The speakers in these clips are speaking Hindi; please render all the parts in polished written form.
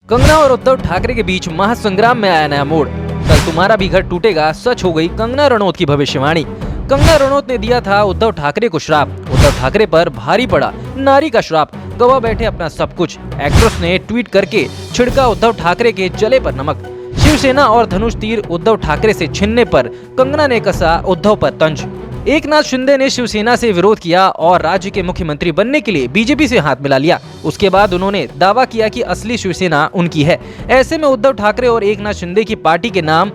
कंगना और उद्धव ठाकरे के बीच महासंग्राम में आया नया मोड़। कल तुम्हारा भी घर टूटेगा, सच हो गई कंगना रनौत की भविष्यवाणी। कंगना रनौत ने दिया था उद्धव ठाकरे को श्राप। उद्धव ठाकरे पर भारी पड़ा नारी का श्राप, गवा बैठे अपना सब कुछ। एक्ट्रेस ने ट्वीट करके छिड़का उद्धव ठाकरे के जले पर नमक। शिवसेना और धनुष तीर उद्धव ठाकरे से छिनने पर कंगना ने कसा उद्धव पर तंज। एकनाथ शिंदे ने शिवसेना से विरोध किया और राज्य के मुख्यमंत्री बनने के लिए बीजेपी से हाथ मिला लिया। उसके बाद उन्होंने दावा किया कि असली शिवसेना उनकी है। ऐसे में उद्धव ठाकरे और एकनाथ शिंदे की पार्टी के नाम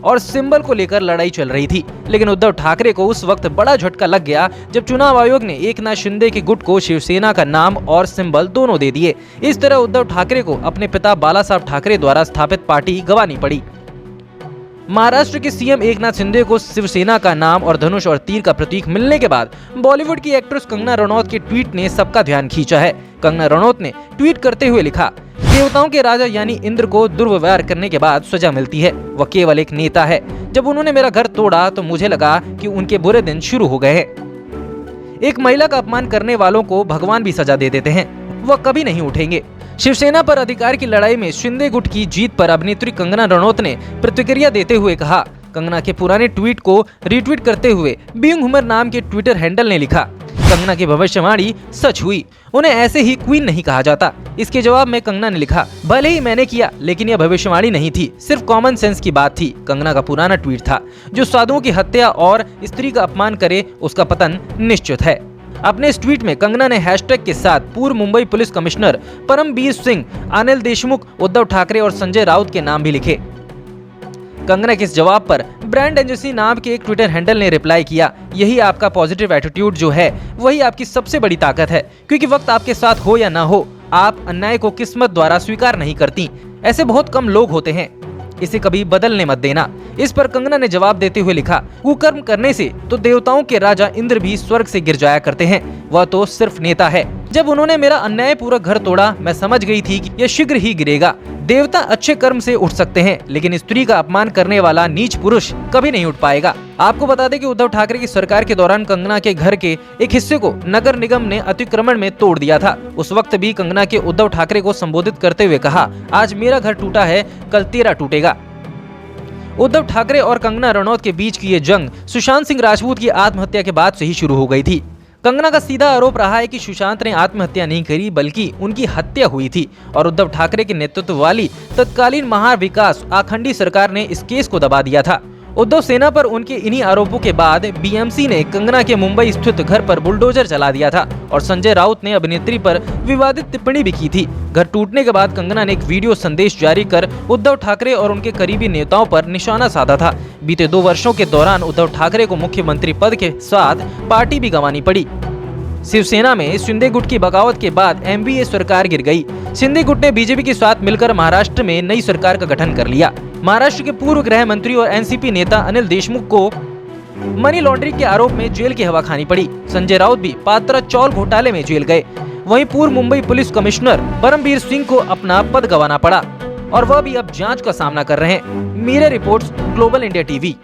और सिंबल को लेकर लड़ाई चल रही थी। लेकिन उद्धव ठाकरे को उस वक्त बड़ा झटका लग गया जब चुनाव आयोग ने एकनाथ शिंदे के गुट को शिवसेना का नाम और सिंबल दोनों दे दिए। इस तरह उद्धव ठाकरे को अपने पिता बाला साहब ठाकरे द्वारा स्थापित पार्टी गंवानी पड़ी। महाराष्ट्र के सीएम एकनाथ शिंदे को शिवसेना का नाम और धनुष और तीर का प्रतीक मिलने के बाद बॉलीवुड की एक्ट्रेस कंगना रनौत के ट्वीट ने सबका ध्यान खींचा है। कंगना रनौत ने ट्वीट करते हुए लिखा, देवताओं के राजा यानी इंद्र को दुर्व्यवहार करने के बाद सजा मिलती है। वह केवल एक नेता है। जब उन्होंने मेरा घर तोड़ा तो मुझे लगा कि उनके बुरे दिन शुरू हो गए हैं। एक महिला का अपमान करने वालों को भगवान भी सजा दे देते हैं, वह कभी नहीं उठेंगे। शिवसेना पर अधिकार की लड़ाई में शिंदे गुट की जीत पर अभिनेत्री कंगना रनौत ने प्रतिक्रिया देते हुए कहा। कंगना के पुराने ट्वीट को रीट्वीट करते हुए बीइंग ह्यूमर नाम के ट्विटर हैंडल ने लिखा, कंगना की भविष्यवाणी सच हुई, उन्हें ऐसे ही क्वीन नहीं कहा जाता। इसके जवाब में कंगना ने लिखा, भले ही मैंने किया लेकिन यह भविष्यवाणी नहीं थी, सिर्फ कॉमन सेंस की बात थी। कंगना का पुराना ट्वीट था, जो साधुओं की हत्या और स्त्री का अपमान करे उसका पतन निश्चित है। अपने इस ट्वीट में कंगना ने हैशटैग के साथ पूर्व मुंबई पुलिस कमिश्नर परमबीर सिंह, अनिल देशमुख, उद्धव ठाकरे और संजय राउत के नाम भी लिखे। कंगना के इस जवाब पर ब्रांड एजेंसी नाम के एक ट्विटर हैंडल ने रिप्लाई किया, यही आपका पॉजिटिव एटीट्यूड जो है वही आपकी सबसे बड़ी ताकत है, क्योंकि वक्त आपके साथ हो या ना हो, आप अन्याय को किस्मत द्वारा स्वीकार नहीं करती। ऐसे बहुत कम लोग होते हैं, इसे कभी बदलने मत देना। इस पर कंगना ने जवाब देते हुए लिखा, कुकर्म करने से तो देवताओं के राजा इंद्र भी स्वर्ग से गिर जाया करते हैं, वह तो सिर्फ नेता है। जब उन्होंने मेरा अन्याय पूरा घर तोड़ा, मैं समझ गई थी कि यह शीघ्र ही गिरेगा। देवता अच्छे कर्म से उठ सकते हैं, लेकिन स्त्री का अपमान करने वाला नीच पुरुष कभी नहीं उठ पाएगा। आपको बता दें कि उद्धव ठाकरे की सरकार के दौरान कंगना के घर के एक हिस्से को नगर निगम ने अतिक्रमण में तोड़ दिया था। उस वक्त भी कंगना के उद्धव ठाकरे को संबोधित करते हुए कहा, आज मेरा घर टूटा है, कल तेरा टूटेगा। उद्धव ठाकरे और कंगना रनौत के बीच की ये जंग सुशांत सिंह राजपूत की आत्महत्या के बाद से ही शुरू हो गई थी। कंगना का सीधा आरोप रहा है कि सुशांत ने आत्महत्या नहीं करी बल्कि उनकी हत्या हुई थी और उद्धव ठाकरे के नेतृत्व वाली तत्कालीन महाविकास आखंडी सरकार ने इस केस को दबा दिया था। उद्धव सेना पर उनके इन्हीं आरोपों के बाद बीएमसी ने कंगना के मुंबई स्थित घर पर बुलडोजर चला दिया था और संजय राउत ने अभिनेत्री पर विवादित टिप्पणी भी की थी। घर टूटने के बाद कंगना ने एक वीडियो संदेश जारी कर उद्धव ठाकरे और उनके करीबी नेताओं पर निशाना साधा था। बीते 2 वर्षों के दौरान उद्धव ठाकरे को मुख्यमंत्री पद के साथ पार्टी भी गंवानी पड़ी। शिवसेना में शिंदे गुट की बगावत के बाद एमवीए सरकार गिर गई। शिंदे गुट ने बीजेपी के साथ मिलकर महाराष्ट्र में नई सरकार का गठन कर लिया। महाराष्ट्र के पूर्व गृह मंत्री और एनसीपी नेता अनिल देशमुख को मनी लॉन्ड्रिंग के आरोप में जेल की हवा खानी पड़ी। संजय राउत भी पात्रा चौल घोटाले में जेल गए। वहीं पूर्व मुंबई पुलिस कमिश्नर परमबीर सिंह को अपना पद गंवाना पड़ा और वह भी अब जांच का सामना कर रहे हैं। मेरे रिपोर्ट्स, ग्लोबल इंडिया टीवी।